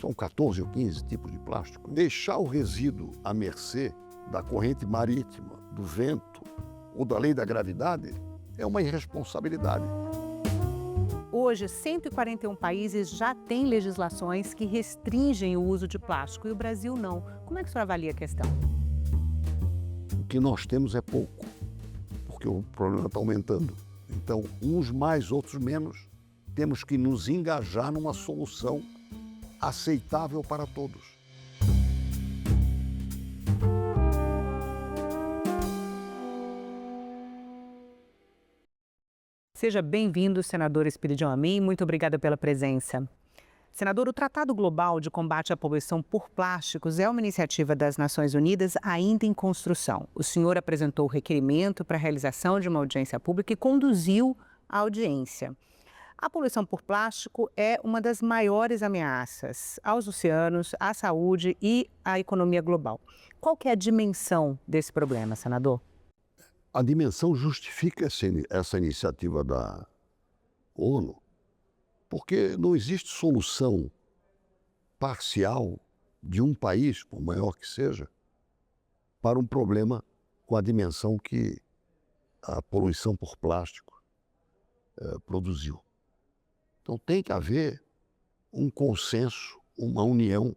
são 14 ou 15 tipos de plástico. Deixar o resíduo à mercê da corrente marítima, do vento ou da lei da gravidade é uma irresponsabilidade. Hoje, 141 países já têm legislações que restringem o uso de plástico e o Brasil não. Como é que o senhor avalia a questão? O que nós temos é pouco, porque o problema está aumentando. Então, uns mais, outros menos, temos que nos engajar numa solução aceitável para todos. Seja bem-vindo, senador Espírito Amin. Muito obrigada pela presença. Senador, o Tratado Global de Combate à Poluição por Plásticos é uma iniciativa das Nações Unidas ainda em construção. O senhor apresentou o requerimento para a realização de uma audiência pública e conduziu a audiência. A poluição por plástico é uma das maiores ameaças aos oceanos, à saúde e à economia global. Qual que é a dimensão desse problema, senador? A dimensão justifica essa iniciativa da ONU, porque não existe solução parcial de um país, por maior que seja, para um problema com a dimensão que a poluição por plástico produziu. Então tem que haver um consenso, uma união,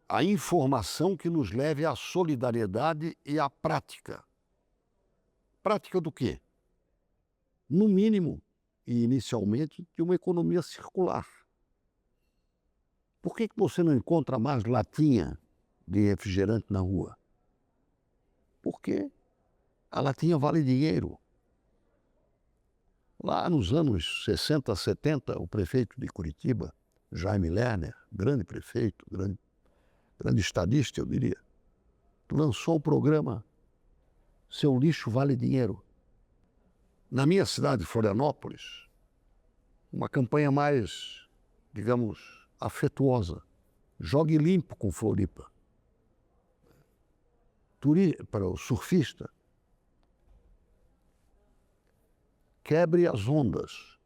a informação que nos leve à solidariedade e à prática. Prática do quê? No mínimo, e inicialmente, de uma economia circular. Por que você não encontra mais latinha de refrigerante na rua? Porque a latinha vale dinheiro. Lá nos anos 60, 70, o prefeito de Curitiba, Jaime Lerner, grande prefeito, grande estadista, eu diria, lançou o programa Seu Lixo Vale Dinheiro. Na minha cidade, Florianópolis, uma campanha mais, digamos, afetuosa. Jogue limpo com Floripa. Para o surfista, quebre as ondas,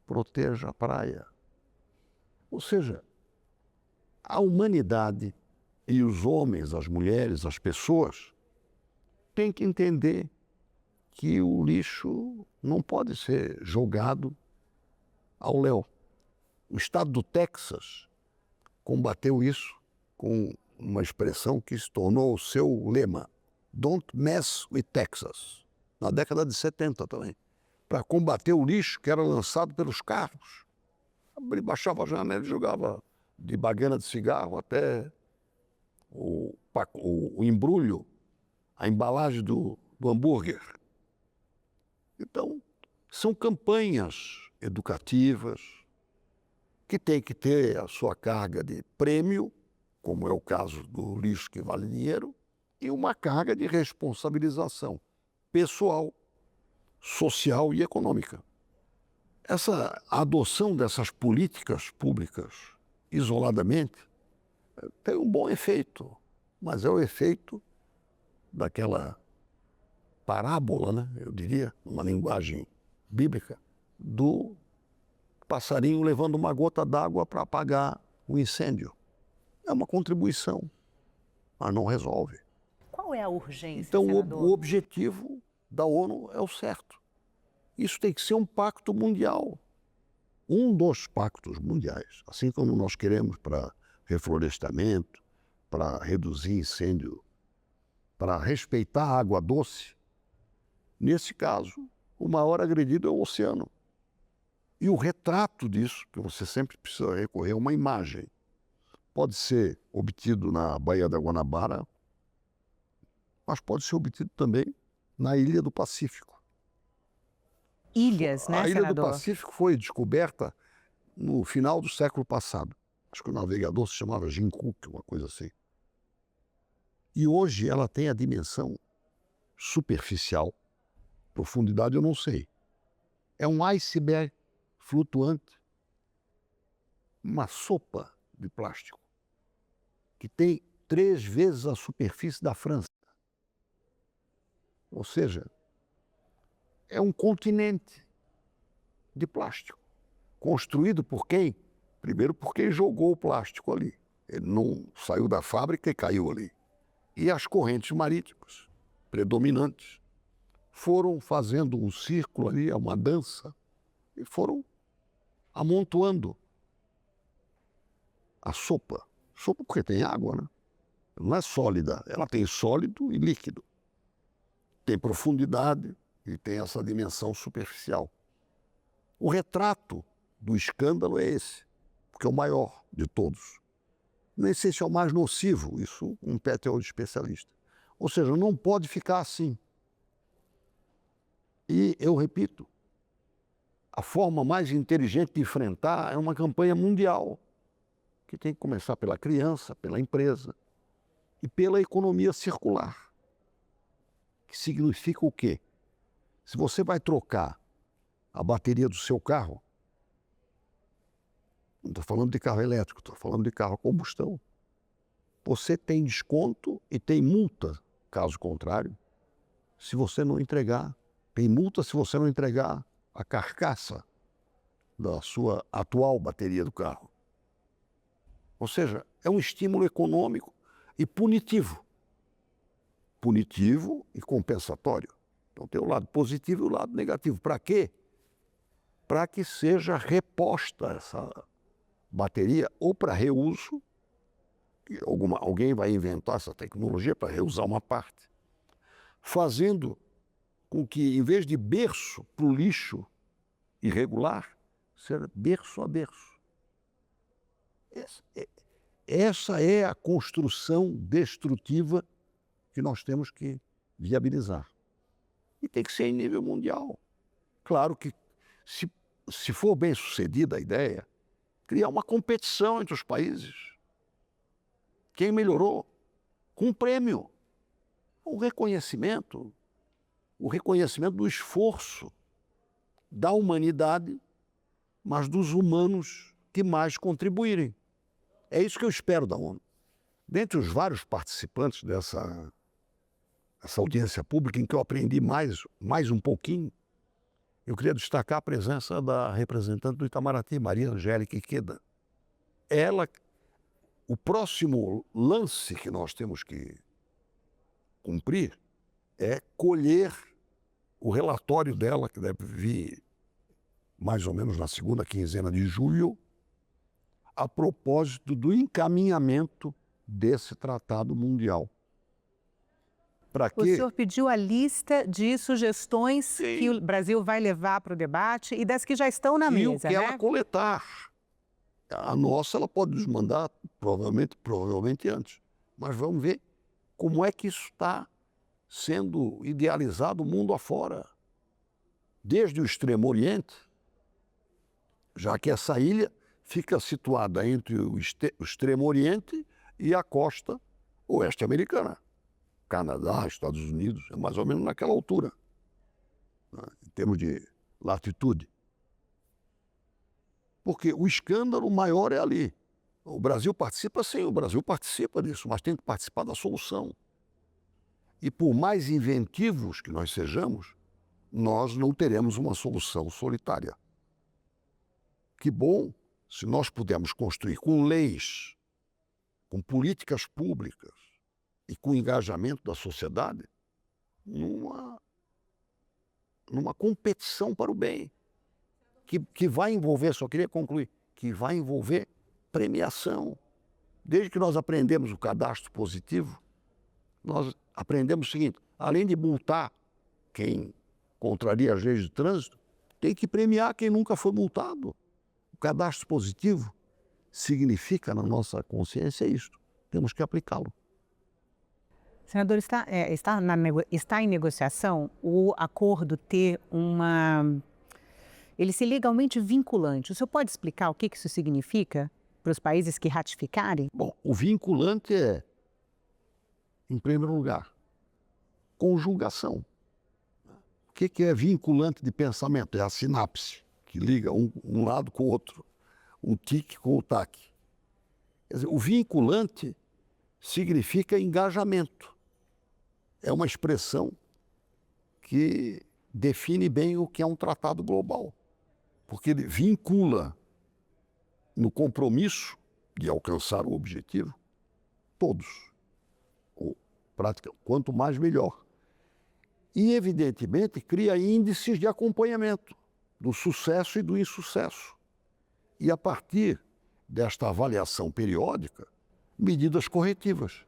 proteja a praia. Ou seja, a humanidade e os homens, as mulheres, as pessoas, têm que entender que o lixo não pode ser jogado ao léu. O estado do Texas combateu isso com uma expressão que se tornou o seu lema, Don't mess with Texas, na década de 70 também, para combater o lixo que era lançado pelos carros. Ele baixava a janela e jogava de baguena de cigarro até o embrulho, a embalagem do hambúrguer. Então, são campanhas educativas que têm que ter a sua carga de prêmio, como é o caso do lixo que vale dinheiro, e uma carga de responsabilização pessoal, social e econômica. Essa adoção dessas políticas públicas isoladamente tem um bom efeito, mas é o efeito daquela parábola, né, eu diria, numa linguagem bíblica, do passarinho levando uma gota d'água para apagar o incêndio. É uma contribuição, mas não resolve. Qual é a urgência, Então, senador? o objetivo da ONU é o certo. Isso tem que ser um pacto mundial. Um dos pactos mundiais, assim como nós queremos para reflorestamento, para reduzir incêndio, para respeitar a água doce, nesse caso, o maior agredido é o oceano. E o retrato disso, que você sempre precisa recorrer a uma imagem, pode ser obtido na Baía da Guanabara, mas pode ser obtido também na Ilha do Pacífico. Ilhas, né, A Ilha senador? do Pacífico foi descoberta no final do século passado. Acho que o navegador se chamava Jim Cook, uma coisa assim. E hoje ela tem a dimensão superficial, profundidade eu não sei. É um iceberg flutuante, uma sopa de plástico, que tem 3 vezes a superfície da França. Ou seja, é um continente de plástico. Construído por quem? Primeiro porque jogou o plástico ali. Ele não saiu da fábrica e caiu ali. E as correntes marítimas predominantes foram fazendo um círculo ali, uma dança, e foram amontoando a sopa. Sopa porque tem água, né? Não é sólida, ela tem sólido e líquido. Tem profundidade e tem essa dimensão superficial. O retrato do escândalo é esse, porque é o maior de todos. Nem sei se é o mais nocivo, isso compete ao especialista. Ou seja, não pode ficar assim. E, eu repito, a forma mais inteligente de enfrentar é uma campanha mundial, que tem que começar pela criança, pela empresa e pela economia circular. Que significa o quê? Se você vai trocar a bateria do seu carro, não estou falando de carro elétrico, estou falando de carro a combustão, você tem desconto e tem multa, caso contrário, se você não entregar. Tem multa se você não entregar a carcaça da sua atual bateria do carro. Ou seja, é um estímulo econômico e punitivo. Punitivo e compensatório. Então tem o lado positivo e o lado negativo. Para quê? Para que seja reposta essa bateria ou para reuso, que alguém vai inventar essa tecnologia para reusar uma parte, fazendo com que, em vez de berço para o lixo irregular, seja berço a berço. Essa é a construção destrutiva que nós temos que viabilizar. E tem que ser em nível mundial. Claro que, se for bem sucedida a ideia, criar uma competição entre os países. Quem melhorou? Com um prêmio. O reconhecimento do esforço da humanidade, mas dos humanos que mais contribuírem. É isso que eu espero da ONU. Dentre os vários participantes dessa audiência pública, em que eu aprendi mais um pouquinho, eu queria destacar a presença da representante do Itamaraty, Maria Angélica Ikeda. O próximo lance que nós temos que cumprir é colher o relatório dela, que deve vir mais ou menos na segunda quinzena de julho, a propósito do encaminhamento desse tratado mundial. O senhor pediu a lista de sugestões Sim. que o Brasil vai levar para o debate e das que já estão na mesa, E o que ela coletar. A nossa ela pode nos mandar provavelmente antes. Mas vamos ver como é que isso está sendo idealizado o mundo afora. Desde o Extremo Oriente, já que essa ilha fica situada entre o Extremo Oriente e a costa oeste americana. Canadá, Estados Unidos, é mais ou menos naquela altura, né, em termos de latitude. Porque o escândalo maior é ali. O Brasil participa, sim, o Brasil participa disso, mas tem que participar da solução. E por mais inventivos que nós sejamos, nós não teremos uma solução solitária. Que bom se nós pudermos construir com leis, com políticas públicas e com engajamento da sociedade numa competição para o bem, que vai envolver, só queria concluir, que vai envolver premiação. Desde que nós aprendemos o cadastro positivo, nós aprendemos o seguinte: além de multar quem contraria as leis de trânsito, tem que premiar quem nunca foi multado. O cadastro positivo significa, na nossa consciência, isto. Temos que aplicá-lo. Senador, está em negociação o acordo ter ele ser legalmente vinculante. O senhor pode explicar o que isso significa para os países que ratificarem? Bom, o vinculante é, em primeiro lugar, conjugação. O que é vinculante de pensamento? É a sinapse, que liga um lado com o outro, um tique com o taque. Quer dizer, o vinculante significa engajamento. É uma expressão que define bem o que é um tratado global, porque ele vincula no compromisso de alcançar o objetivo, todos. Quanto mais, melhor. E, evidentemente, cria índices de acompanhamento do sucesso e do insucesso. E, a partir desta avaliação periódica, medidas corretivas,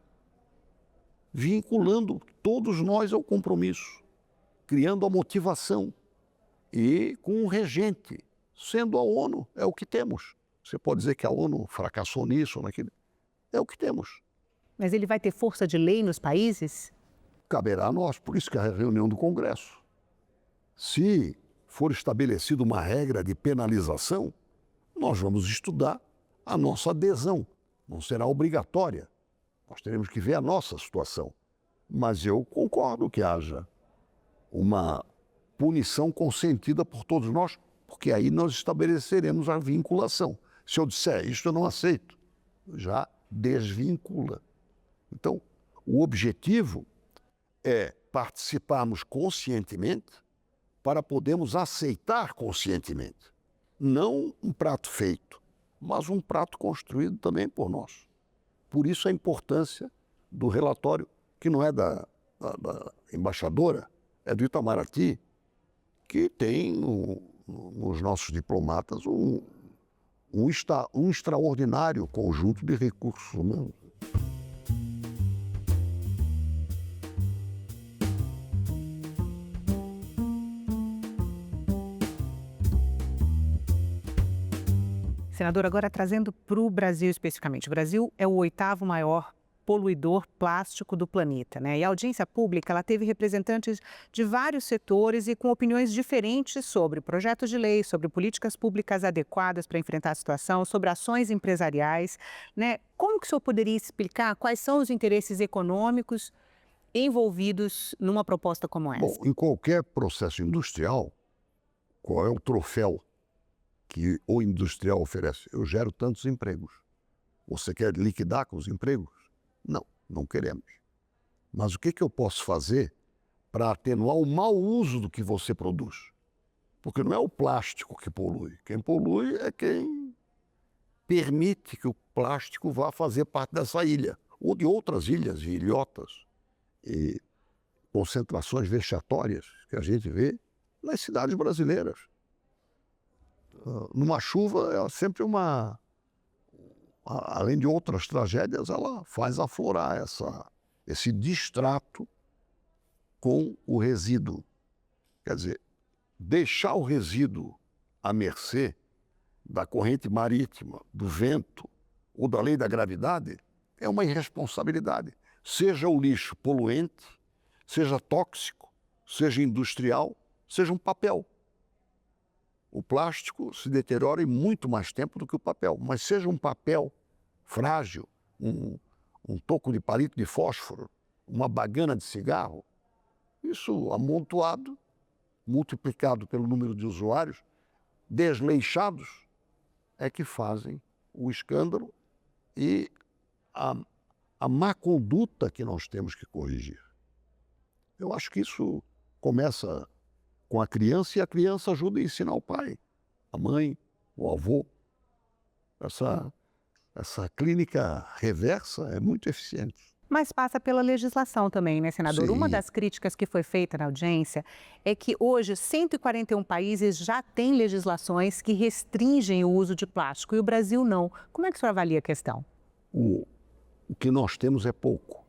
vinculando todos nós ao compromisso, criando a motivação e com um regente, sendo a ONU, é o que temos. Você pode dizer que a ONU fracassou nisso ou naquilo, é o que temos. Mas ele vai ter força de lei nos países? Caberá a nós, por isso que é a reunião do Congresso. Se for estabelecida uma regra de penalização, nós vamos estudar a nossa adesão. Não será obrigatória. Nós teremos que ver a nossa situação. Mas eu concordo que haja uma punição consentida por todos nós, porque aí nós estabeleceremos a vinculação. Se eu disser isto eu não aceito, já desvincula. Então, o objetivo é participarmos conscientemente para podermos aceitar conscientemente. Não um prato feito, mas um prato construído também por nós. Por isso a importância do relatório, que não é da embaixadora, é do Itamaraty, que tem nos nossos diplomatas um extraordinário conjunto de recursos humanos. Senador, agora trazendo para o Brasil especificamente. O Brasil é o 8º maior poluidor plástico do planeta, né? E a audiência pública, ela teve representantes de vários setores e com opiniões diferentes sobre projetos de lei, sobre políticas públicas adequadas para enfrentar a situação, sobre ações empresariais, né? Como que o senhor poderia explicar quais são os interesses econômicos envolvidos numa proposta como essa? Bom, em qualquer processo industrial, qual é o troféu que o industrial oferece? Eu gero tantos empregos. Você quer liquidar com os empregos? Não, não queremos. Mas o que eu posso fazer para atenuar o mau uso do que você produz? Porque não é o plástico que polui. Quem polui é quem permite que o plástico vá fazer parte dessa ilha, ou de outras ilhas e ilhotas, e concentrações vexatórias que a gente vê nas cidades brasileiras. Numa chuva, é sempre além de outras tragédias, ela faz aflorar esse distrato com o resíduo. Quer dizer, deixar o resíduo à mercê da corrente marítima, do vento ou da lei da gravidade é uma irresponsabilidade. Seja o lixo poluente, seja tóxico, seja industrial, seja um papel. O plástico se deteriora em muito mais tempo do que o papel, mas seja um papel frágil, um toco de palito de fósforo, uma bagana de cigarro, isso amontoado, multiplicado pelo número de usuários, desleixados, é que fazem o escândalo e a má conduta que nós temos que corrigir. Eu acho que isso começa com a criança e a criança ajuda a ensinar o pai, a mãe, o avô. Essa clínica reversa é muito eficiente. Mas passa pela legislação também, né, senador? Sim. Uma das críticas que foi feita na audiência é que hoje 141 países já têm legislações que restringem o uso de plástico e o Brasil não. Como é que o senhor avalia a questão? O que nós temos é pouco,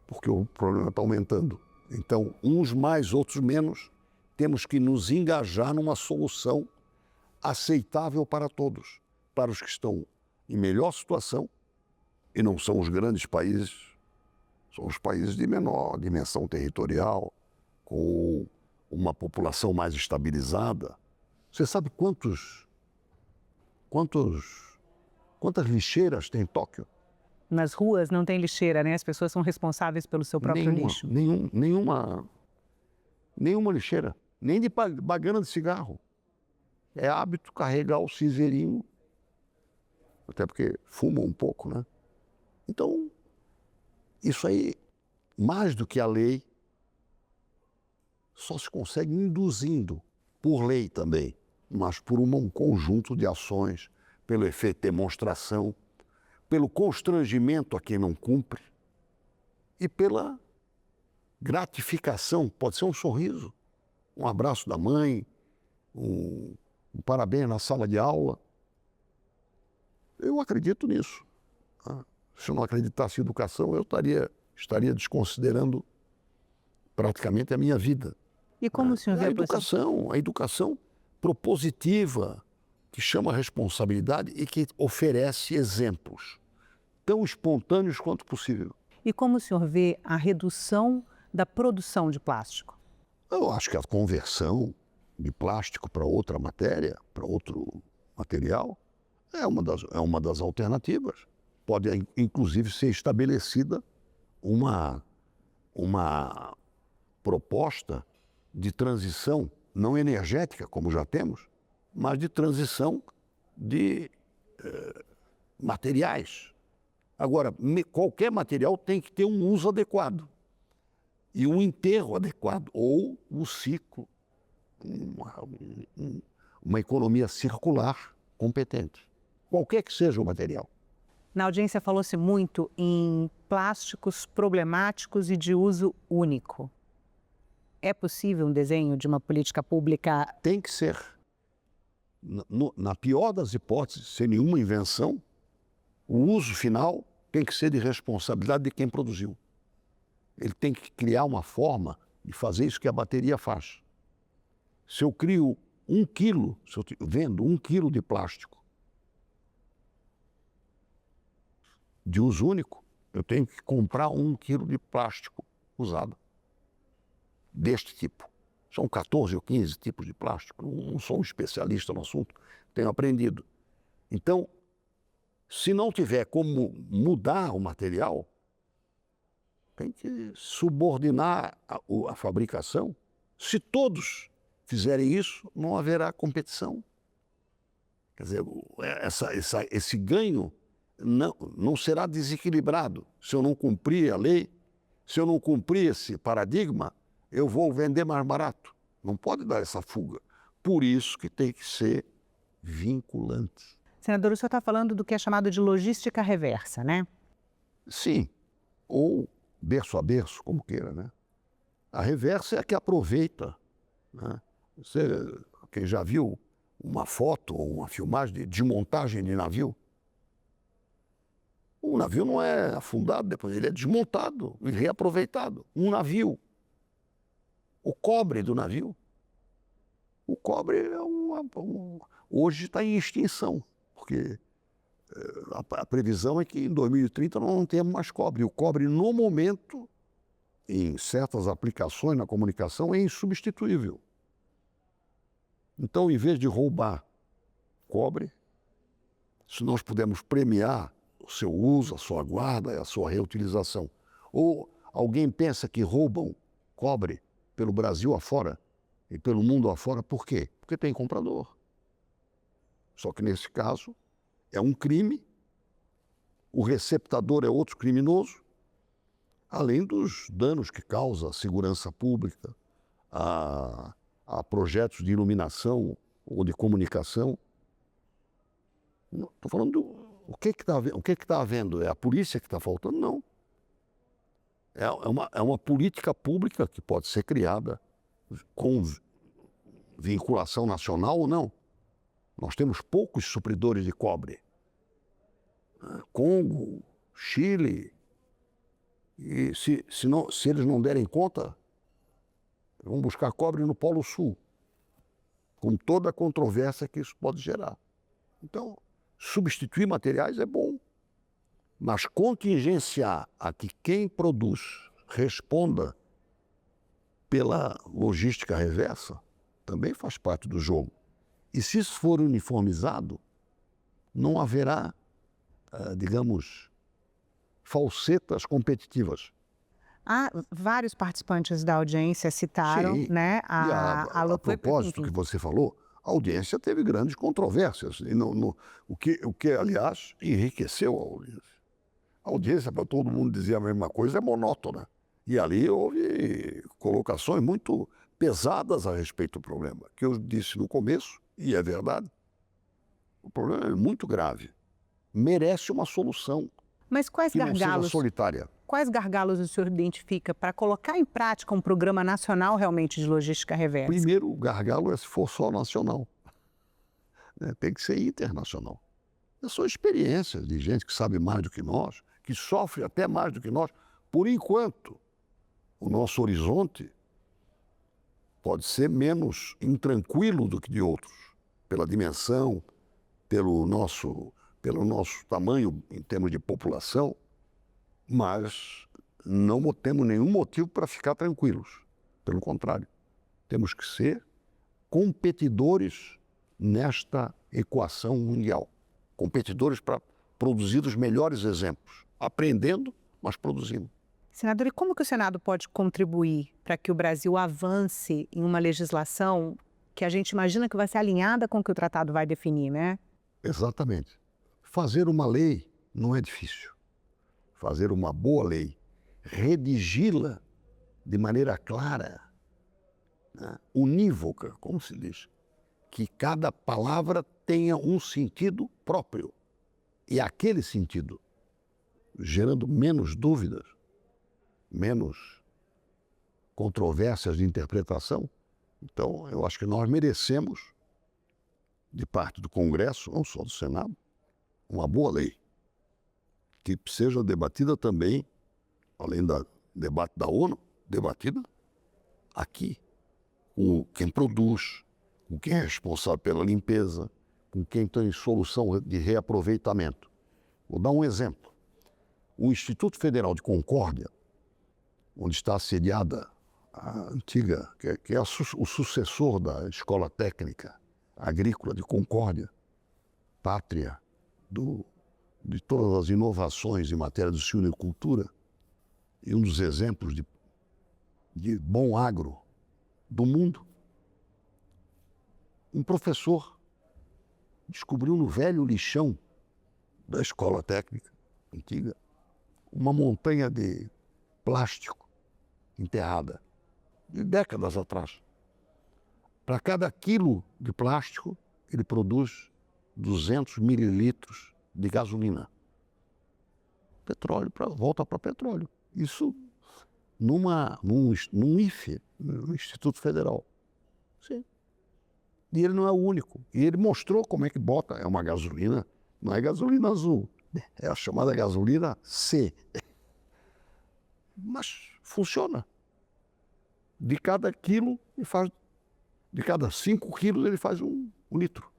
porque o problema está aumentando. Então, uns mais, outros menos, temos que nos engajar numa solução aceitável para todos, para os que estão em melhor situação, e não são os grandes países, são os países de menor dimensão territorial, com uma população mais estabilizada. Você sabe quantas lixeiras tem em Tóquio? Nas ruas não tem lixeira, né? As pessoas são responsáveis pelo seu próprio lixo. Nenhuma lixeira, nem de bagana de cigarro. É hábito carregar o cinzeirinho, até porque fumam um pouco, né? Então, isso aí, mais do que a lei, só se consegue induzindo, por lei também, mas por um conjunto de ações, pelo efeito demonstração, pelo constrangimento a quem não cumpre e pela gratificação. Pode ser um sorriso, um abraço da mãe, um parabéns na sala de aula. Eu acredito nisso. Se eu não acreditasse em educação, eu estaria desconsiderando praticamente a minha vida. E como o senhor vê A educação propositiva, que chama a responsabilidade e que oferece exemplos tão espontâneos quanto possível. E como o senhor vê a redução da produção de plástico? Eu acho que a conversão de plástico para outra matéria, para outro material, é uma das alternativas. Pode, inclusive, ser estabelecida uma proposta de transição, não energética, como já temos, mas de transição de materiais. Agora, qualquer material tem que ter um uso adequado e um enterro adequado, ou um ciclo, uma economia circular competente, qualquer que seja o material. Na audiência falou-se muito em plásticos problemáticos e de uso único. É possível um desenho de uma política pública? Tem que ser. Na pior das hipóteses, sem nenhuma invenção, o uso final tem que ser de responsabilidade de quem produziu. Ele tem que criar uma forma de fazer isso que a bateria faz. Se eu crio 1 quilo, se eu vendo 1 quilo de plástico de uso único, eu tenho que comprar 1 quilo de plástico usado, deste tipo. São 14 ou 15 tipos de plástico, não sou um especialista no assunto, tenho aprendido. Então, se não tiver como mudar o material, tem que subordinar a fabricação. Se todos fizerem isso, não haverá competição. Quer dizer, esse ganho não será desequilibrado. Se eu não cumprir a lei, se eu não cumprir esse paradigma, eu vou vender mais barato. Não pode dar essa fuga. Por isso que tem que ser vinculante. Senador, o senhor está falando do que é chamado de logística reversa, né? Sim, ou berço a berço, como queira, né? A reversa é a que aproveita, né? Quem já viu uma foto ou uma filmagem de desmontagem de navio? O navio não é afundado, depois ele é desmontado e reaproveitado. Um navio. O cobre do navio. O cobre hoje está em extinção, porque a previsão é que em 2030 nós não temos mais cobre. O cobre, no momento, em certas aplicações na comunicação, é insubstituível. Então, em vez de roubar cobre, se nós pudermos premiar o seu uso, a sua guarda e a sua reutilização. Ou alguém pensa que roubam cobre pelo Brasil afora e pelo mundo afora, por quê? Porque tem comprador. Só que nesse caso é um crime, o receptador é outro criminoso, além dos danos que causa à segurança pública, a projetos de iluminação ou de comunicação. Estou falando o que está havendo? É a polícia que está faltando? Não. É uma política pública que pode ser criada com vinculação nacional ou não. Nós temos poucos supridores de cobre. Congo, Chile, e se eles não derem conta, vão buscar cobre no Polo Sul, com toda a controvérsia que isso pode gerar. Então, substituir materiais é bom, mas contingenciar a que quem produz responda pela logística reversa também faz parte do jogo. E se isso for uniformizado, não haverá, digamos, falsetas competitivas. Vários participantes da audiência citaram, Sim. né? A propósito que você falou, a audiência teve grandes controvérsias. E o que, aliás, enriqueceu a audiência. A audiência, para todo mundo dizer a mesma coisa, é monótona. E ali houve colocações muito pesadas a respeito do problema, que eu disse no começo, e é verdade. O problema é muito grave. Merece uma solução Mas quais que não seja gargalos, solitária. quais gargalos o senhor identifica para colocar em prática um programa nacional realmente de logística reversa? Primeiro, o gargalo é se for só nacional. Tem que ser internacional. São experiências de gente que sabe mais do que nós, que sofre até mais do que nós. Por enquanto, o nosso horizonte pode ser menos intranquilo do que de outros, pela dimensão, pelo nosso tamanho em termos de população, mas não temos nenhum motivo para ficar tranquilos. Pelo contrário, temos que ser competidores nesta equação mundial. Competidores para produzir os melhores exemplos, aprendendo, mas produzindo. Senador, e como que o Senado pode contribuir para que o Brasil avance em uma legislação que a gente imagina que vai ser alinhada com o que o tratado vai definir, né? Exatamente. Fazer uma lei não é difícil. Fazer uma boa lei, redigi-la de maneira clara, né, unívoca, como se diz, que cada palavra tenha um sentido próprio. E aquele sentido, gerando menos dúvidas, menos controvérsias de interpretação. Então, eu acho que nós merecemos, de parte do Congresso, não só do Senado, uma boa lei, que seja debatida também, além do debate da ONU, debatida aqui, com quem produz, com quem é responsável pela limpeza, com quem tem solução de reaproveitamento. Vou dar um exemplo. O Instituto Federal de Concórdia, onde está assediada a antiga, que é o sucessor da Escola Técnica Agrícola de Concórdia, pátria de todas as inovações em matéria de suinocultura, e um dos exemplos de bom agro do mundo. Um professor descobriu no velho lixão da Escola Técnica Antiga uma montanha de plástico enterrada, de décadas atrás. Para cada quilo de plástico, ele produz 200 mililitros de gasolina. Petróleo, volta para petróleo. Isso num IFE, no Instituto Federal. Sim. E ele não é o único. E ele mostrou como é que bota. É uma gasolina, não é gasolina azul, é a chamada gasolina C. Mas funciona. De cada quilo, de cada 5 quilos, ele faz um litro.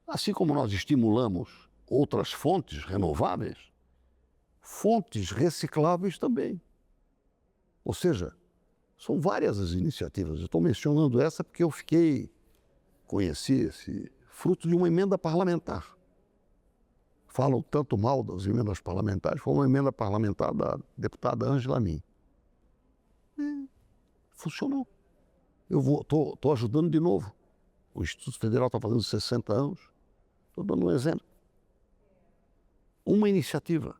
Assim como nós estimulamos outras fontes renováveis, fontes recicláveis também. Ou seja, são várias as iniciativas. Eu estou mencionando essa porque eu conheci esse fruto de uma emenda parlamentar. Falam tanto mal das emendas parlamentares, foi uma emenda parlamentar da deputada Ângela Amin. Funcionou. Eu estou ajudando de novo. O Instituto Federal está fazendo 60 anos. Estou dando um exemplo. Uma iniciativa.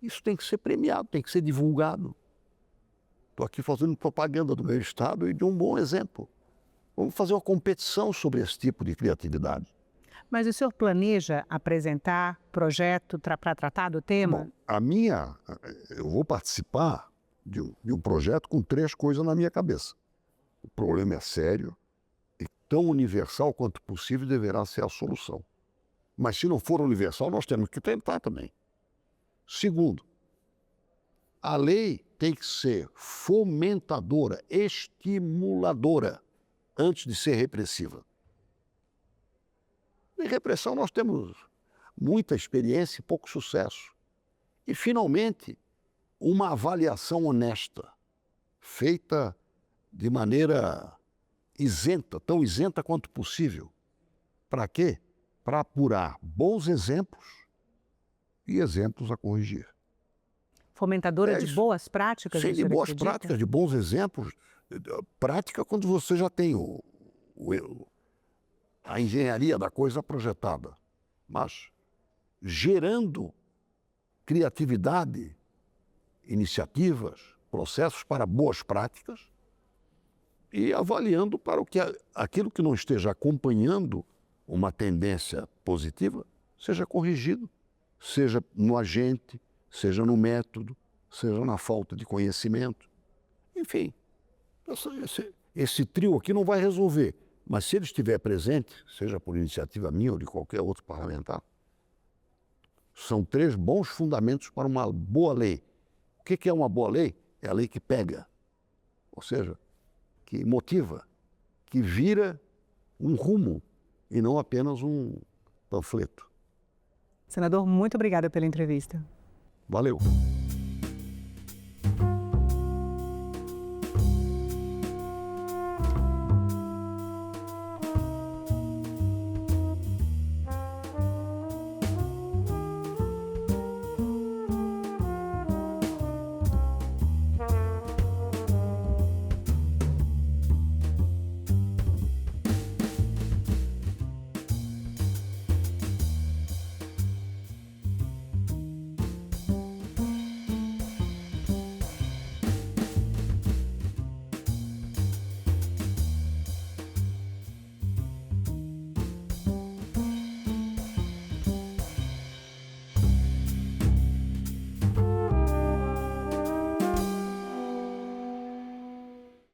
Isso tem que ser premiado, tem que ser divulgado. Estou aqui fazendo propaganda do meu estado e de um bom exemplo. Vamos fazer uma competição sobre esse tipo de criatividade. Mas o senhor planeja apresentar projeto para tratar do tema? Bom, eu vou participar de um projeto com 3 coisas na minha cabeça. O problema é sério e tão universal quanto possível deverá ser a solução. Mas se não for universal, nós temos que tentar também. Segundo, a lei tem que ser fomentadora, estimuladora, antes de ser repressiva. Em repressão nós temos muita experiência e pouco sucesso. E, finalmente, uma avaliação honesta, feita de maneira isenta, tão isenta quanto possível. Para quê? Para apurar bons exemplos e exemplos a corrigir. Fomentadora de boas práticas? Sim, de boas práticas, de bons exemplos. Prática quando você já tem a engenharia da coisa projetada, mas gerando criatividade, iniciativas, processos para boas práticas e avaliando para o que aquilo que não esteja acompanhando uma tendência positiva seja corrigido, seja no agente, seja no método, seja na falta de conhecimento. Enfim, esse trio aqui não vai resolver, mas se ele estiver presente, seja por iniciativa minha ou de qualquer outro parlamentar, são 3 bons fundamentos para uma boa lei. O que é uma boa lei? É a lei que pega, ou seja, que motiva, que vira um rumo e não apenas um panfleto. Senador, muito obrigada pela entrevista. Valeu.